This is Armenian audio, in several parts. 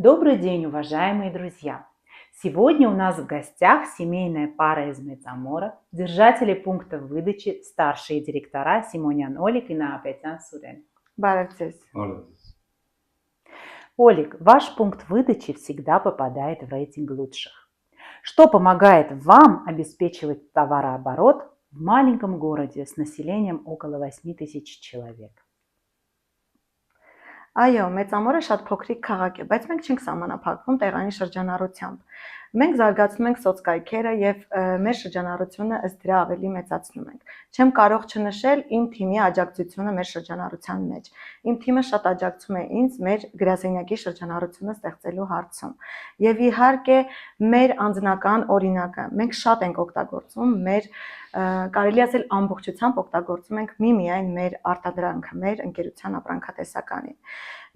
Добрый день, уважаемые друзья! Сегодня у нас в гостях семейная пара из Metsamora, держатели пункта выдачи, старшие директора Симонян Олег и Наапетян Сурен. Բարև Олег, ваш пункт выдачи всегда попадает в рейтинг лучших. Что помогает вам обеспечивать товарооборот в маленьком городе с населением около 8 тысяч человек? Այո, Մեծամորը շատ փոքրիկ քաղաք է, բայց մենք չենք սահմանափակվում տեղանի շրջանառությամբ։ Մենք զարգացնում ենք սոցկայքերը եւ մեր շրջանառությունը ըստ դրա ավելի մեծացնում ենք։ Չեմ կարող չնշել իմ թիմի աջակցությունը մեր շրջանառության մեջ։ Իմ թիմը շատ աջակցում է ինձ մեր գրասենյակի շրջանառությունը ստեղծելու հարցում։ Եվ իհարկե մեր անձնական օրինակը մենք շատ ենք օգտագործում մեր կարելի ասել ամբողջությամբ օգտագործում ենք միմիայն մեր արտադրանքը, մեր ընկերության ապրանքատեսականին։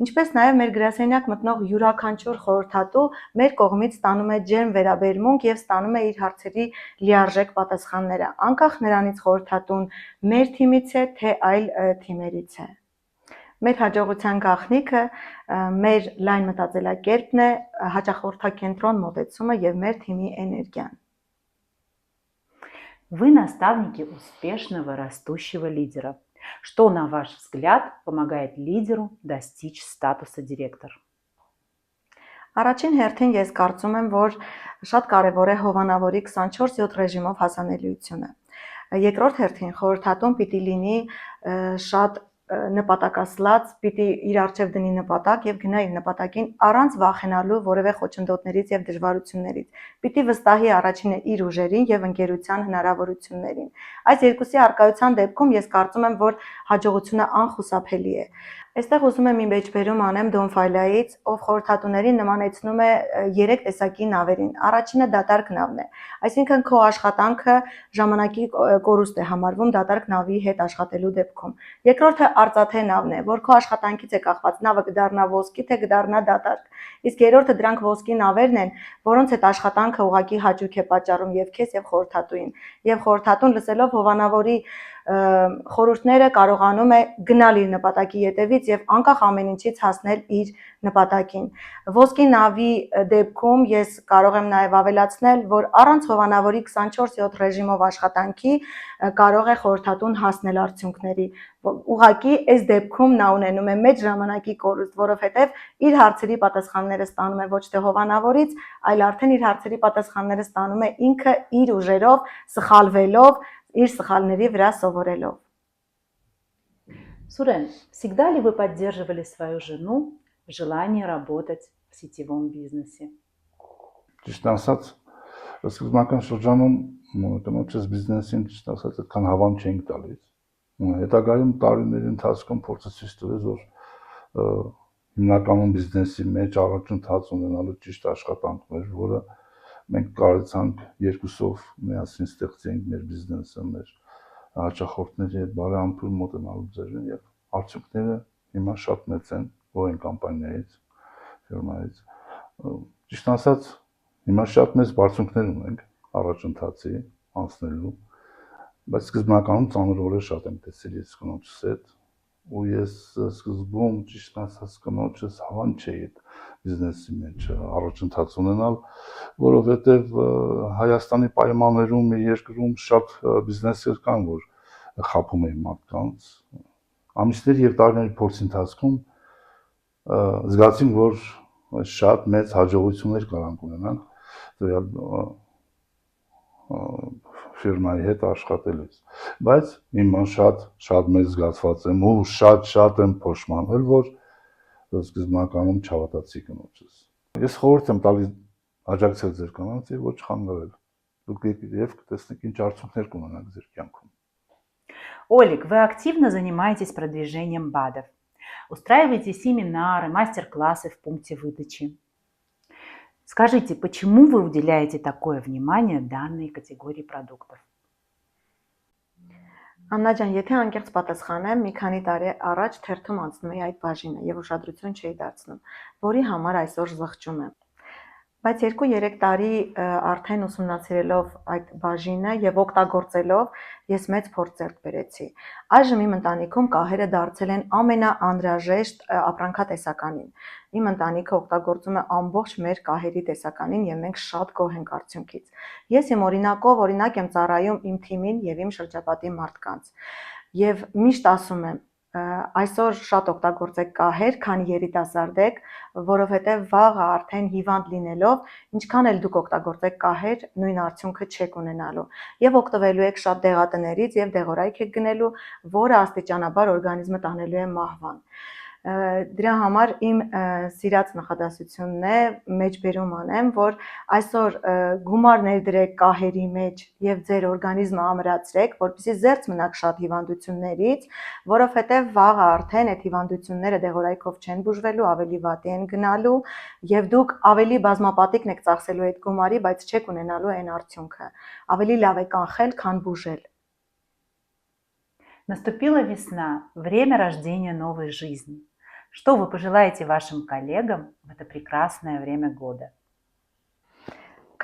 Ինչպես նաև մեր գրասենյակ մտնող յուրաքանչյուր խորհրդատու մեր կողմից ստանում է ջերմ վերաբերմունք եւ ստանում է իր հարցերի լիարժեք պատասխանները, անկախ նրանից խորհրդատուն մեր թիմից է, թե այլ թիմերից է։ Մեր հաջողության գաղտնիքը մեր լայն մտածելակերպն է, հաճախորդակենտրոն մոտեցումը եւ մեր թիմի էներգիան։ Вы наставники успешного растущего лидера. Что, на ваш взгляд, помогает лидеру достичь статуса директор? Առաջին հերթին ես կարծում եմ, որ շատ կարևոր է հովանավորի 24/7 ռեժիմով հասանելիությունը։ Երկրորդ հերթին խորհրդատուն պիտի լինի շատ նպատակասլաց, պիտի իր առջև դնի նպատակ եւ գնա իր նպատակին առանց վախենալու որևէ խոչընդոտներից եւ դժվարություններից։ Պիտի վստահի առաջինը իր ուժերին եւ ընկերության հնարավորություններին։ Այս երկուսի արկայության դեպքում ես կարծում եմ, որ հաջողությունը անխուսափելի է։ Այստեղ ուզում եմ իմ մեջբերում անեմ Դոն Ֆայլայից, ով խորհրդատուներին նմանեցնում է 3 տեսակի նավերին։ Առաջինը դատարկ նավն է, այսինքն քո աշխատանքը ժամանակի կորուստ է համարվում դատարկ նավի հետ աշխատելու դեպքում։ Երկրորդը արծաթե նավն է, որ քո աշխատանքից է կախված նավը կդառնա ոսկի, թե կդառնա դատարկ։ Իսկ երրորդը դրանք ոսկի նավերն են, որոնց հետ աշխատանքը ուղղակի հաճույք է պատճառում եւ քեզ եւ խորհրդատուին։ Եվ խորհրդատուն լսելով հովանավորի խորհուրդները կարողանում է գնալ իր նպատակի ետևից եւ անկախ ամեն ինչից հասնել իր նպատակին։ Ոսկի նավի դեպքում ես կարող եմ նաեւ ավելացնել, որ առանց հովանավորի 24/7 ռեժիմով աշխատանքի կարող է խորհրդատուն հասնել արդյունքների։ Ուղղակի այս դեպքում նա ունենում է մեծ ժամանակի կորուստ, որովհետեւ իր հարցերի պատասխանները ստանում է ոչ թե հովանավորից, այլ արդեն իր հարցերի պատասխանները ստանում է ինքը իր ուժերով, սխալվելով, իր սխալների վրա սովորելով։ Сурен, всегда ли вы поддерживали свою жену в желании работать в сетевом бизнесе? Ճիշտ ասած, սկզբնական շրջանում կնոջս բիզնեսին ճիշտ ասած այդքան հավան չենք տալիս։ Հետագայում տարիների ընթացքում փորձը ցույց տվեց, որ հիմնականում բիզնեսի մեջ առաջընթաց ունենալու ճիշտ աշխատանքներ, որը մենք կարողացանք երկուսով միասին ստեղծենք մեր բիզնեսը, մեր հաճախորդների հետ բարեհամբույր մոտենալու ձևին եւ արդյունքները հիմա շատ մեծ են Boeing կամպանիայից, ֆիրմայից։ Ճիշտ ասած, հիմա շատ մեծ բարձունքներ ունենք առաջընթացի անցնելու, բայց սկզբնականում ծանրորեն շատ եմ տեսել ես կնոջս հետ, ու ես սկզբում ճիշտ ասած կնոջս հավան չէի այդ բիզնեսի մեջ առաջընթաց ունենալ, որովհետեւ Հայաստանի պայմաններում մեր երկրում շատ բիզնեսներ կան, որ խափում են մարդկանց։ Ամիսների եւ տարիների փորձի ընթացքում զգացինք, որ շատ մեծ հաջողություններ կարանք ունենանք դրալ ֆիրմայի հետ աշխատելուց, բայց հիմա շատ մեծ զգացված եմ ու շատ եմ փոշմանվել, որ սկզբնականում չհավատացի կնոջս։ Ես խորհուրդ եմ տալիս աջակցել ձեր կանանց եւ ոչ խանգարել։ Դուք եւ կտեսնեք ինչ արդյունքներ կունենաք ձեր կյանքում։ Олег, вы активно занимаетесь продвижением БАДов. Устраиваете семинары, мастер-классы в пункте выдачи. Скажите, почему вы уделяете такое внимание данной категории продуктов? Աննա ջան, եթե անկեղծ պատասխանեմ, մի քանի տարի առաջ թերթում անցնում էի այդ բաժինը եւ ուշադրություն չէի դարձնում, որի համար այսօր զղջում եմ։ Բայց 2-3 տարի արդեն ուսումնասիրելով այդ բաժինը եւ օգտագործելով ես մեծ փորձ ձեռք բերեցի։ Այժմ իմ ընտանիքում կահերը դարձել են ամենաանհրաժեշտ ապրանքատեսականին։ Իմ ընտանիքը օգտագործում է ամբողջ մեր կահերի տեսականին եւ մենք շատ գոհ ենք արդյունքից։ Ես իմ օրինակով օրինակ եմ ծառայում իմ թիմին եւ իմ շրջապատի մարդկանց։ Եվ միշտ ասում եմ, այսօր շատ օգտագործեք կահեր, քան երիտասարդ եք, որովհետև վաղը արդեն հիվանդ լինելով, ինչքան էլ դուք օգտագործեք կահեր, նույն արդյունքը չեք ունենալու։ Եվ օգտվելու եք շատ դեղատներից եւ դեղորայք եք գնելու, որը աստիճանաբար օրգանիզմը տանելու է մահվան։ Դրա համար իմ սիրած նախադասությունն է, մեջբերում անեմ, որ այսօր գումար ներդրեք կահերի մեջ եւ ձեր օրգանիզմը ամրացրեք, որպեսզի զերծ մնաք շատ հիվանդություններից, որովհետեւ վաղը արդեն այդ հիվանդությունները դեղորայքով չեն բուժվելու, ավելի վատի են գնալու եւ դուք ավելի բազմապատիկն եք ծախսելու այդ գումարի, բայց չեք ունենալու այն արդյունքը։ Ավելի լավ է կանխել, քան բուժել։ Наступила весна, время рождения новой жизни. Что вы пожелаете вашим коллегам в это прекрасное время года?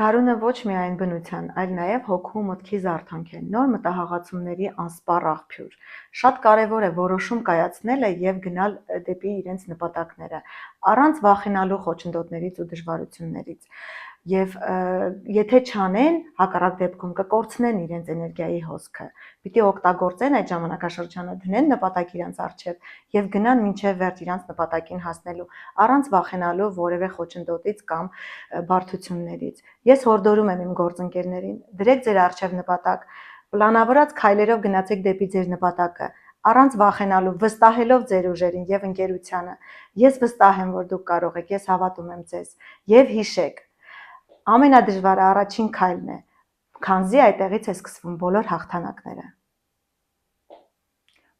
Գարունը ոչ միայն բնության, այլ նաև հոգու մտքի զարթանք է, նոր մտահղացումների անսպառ աղբյուր։ Շատ կարևոր է որոշում կայացնելը եւ գնալ դեպի իրենց նպատակները, առանց վախենալու խոչընդոտներից ու դժվարություններից։ Եվ եթե չանեն, հակառակ դեպքում կկորցնեն իրենց էներգիայի հոսքը։ Պիտի օգտագործեն այդ ժամանակաշրջանը, դնեն նպատակ իրենց առջև եւ գնան մինչեւ վերջ իրենց նպատակին հասնելու, առանց վախենալու որևէ խոչընդոտից կամ բարդություններից։ Ես հորդորում եմ իմ գործընկերներին, դրեք ձեր առջև նպատակ, պլանավորած քայլերով գնացեք դեպի ձեր նպատակը, առանց վախենալու, վստահելով ձեր ուժերին եւ ընկերությանը։ Ես վստահ եմ, որ դուք կարող եք, ես հավատում եմ ձեզ։ Եվ հիշեք, ամենադժվարը առաջին քայլն է, քանզի այդտեղից է սկսվում բոլոր հաղթանակները։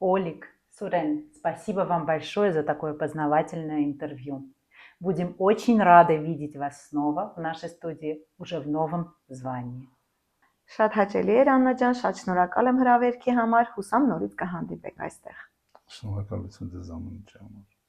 Олег, Сурен, спасибо вам большое за такое познавательное интервью. Будем очень рады видеть вас снова в нашей студии, уже в новом звании. Շատ հաճելի էր Աննա ջան, շատ շնորհակալ եմ հրավերքի համար, հուսամ նորից կհանդիպենք այստեղ։ Շնորհակալություն ձեզ ամենի համար։